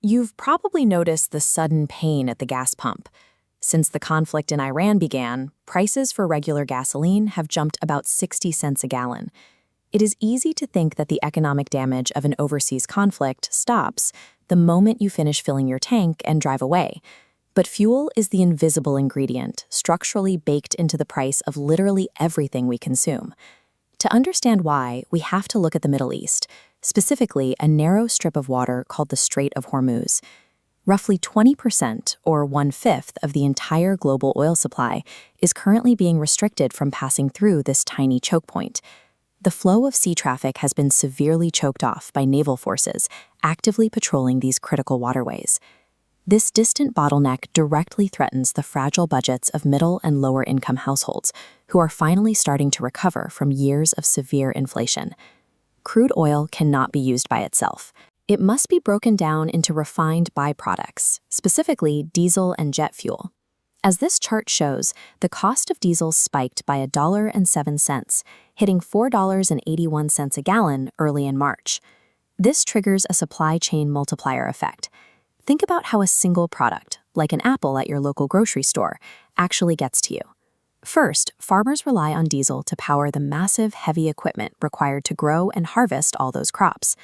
You've probably noticed the sudden pain at the gas pump. Since the conflict in Iran began, prices for regular gasoline have jumped about 60 cents a gallon. It is easy to think that the economic damage of an overseas conflict stops the moment you finish filling your tank and drive away. But fuel is the invisible ingredient, structurally baked into the price of literally everything we consume. To understand why, we have to look at the Middle East, specifically a narrow strip of water called the Strait of Hormuz. Roughly 20%, or 1/5, of the entire global oil supply is currently being restricted from passing through this tiny choke point. The flow of sea traffic has been severely choked off by naval forces actively patrolling these critical waterways. This distant bottleneck directly threatens the fragile budgets of middle and lower-income households, who are finally starting to recover from years of severe inflation. Crude oil cannot be used by itself. It must be broken down into refined byproducts, specifically diesel and jet fuel. As this chart shows, the cost of diesel spiked by $1.07, hitting $4.81 a gallon early in March. This triggers a supply chain multiplier effect. Think about how a single product, like an apple at your local grocery store, actually gets to you. First, farmers rely on diesel to power the massive, heavy equipment required to grow and harvest all those crops.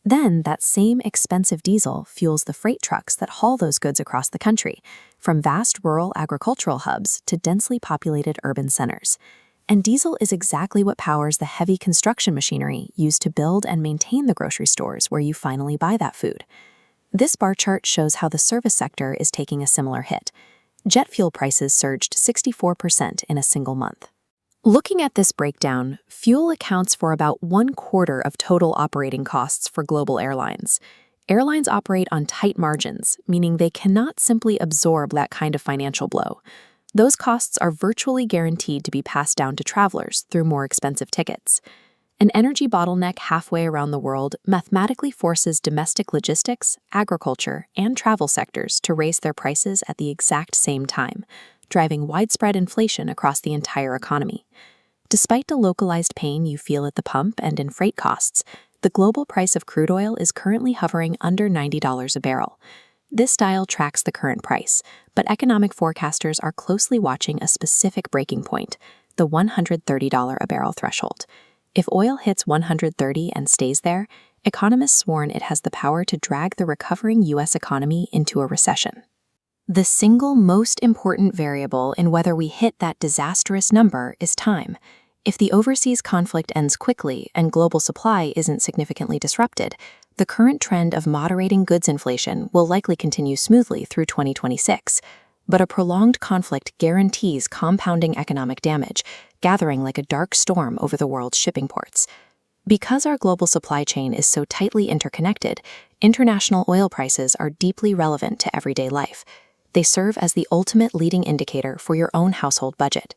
Then, that same expensive diesel fuels the freight trucks that haul those goods across the country, from vast rural agricultural hubs to densely populated urban centers. And diesel is exactly what powers the heavy construction machinery used to build and maintain the grocery stores where you finally buy that food. This bar chart shows how the service sector is taking a similar hit. Jet fuel prices surged 64% in a single month. Looking at this breakdown, fuel accounts for about 1/4 of total operating costs for global airlines. Airlines operate on tight margins, meaning they cannot simply absorb that kind of financial blow. Those costs are virtually guaranteed to be passed down to travelers through more expensive tickets. An energy bottleneck halfway around the world mathematically forces domestic logistics, agriculture, and travel sectors to raise their prices at the exact same time, driving widespread inflation across the entire economy. Despite the localized pain you feel at the pump and in freight costs, the global price of crude oil is currently hovering under $90 a barrel. This dial tracks the current price, but economic forecasters are closely watching a specific breaking point, the $130 a barrel threshold. If oil hits 130 and stays there, economists warn it has the power to drag the recovering U.S. economy into a recession. The single most important variable in whether we hit that disastrous number is time. If the overseas conflict ends quickly and global supply isn't significantly disrupted, the current trend of moderating goods inflation will likely continue smoothly through 2026. But a prolonged conflict guarantees compounding economic damage, gathering like a dark storm over the world's shipping ports. Because our global supply chain is so tightly interconnected, international oil prices are deeply relevant to everyday life. They serve as the ultimate leading indicator for your own household budget.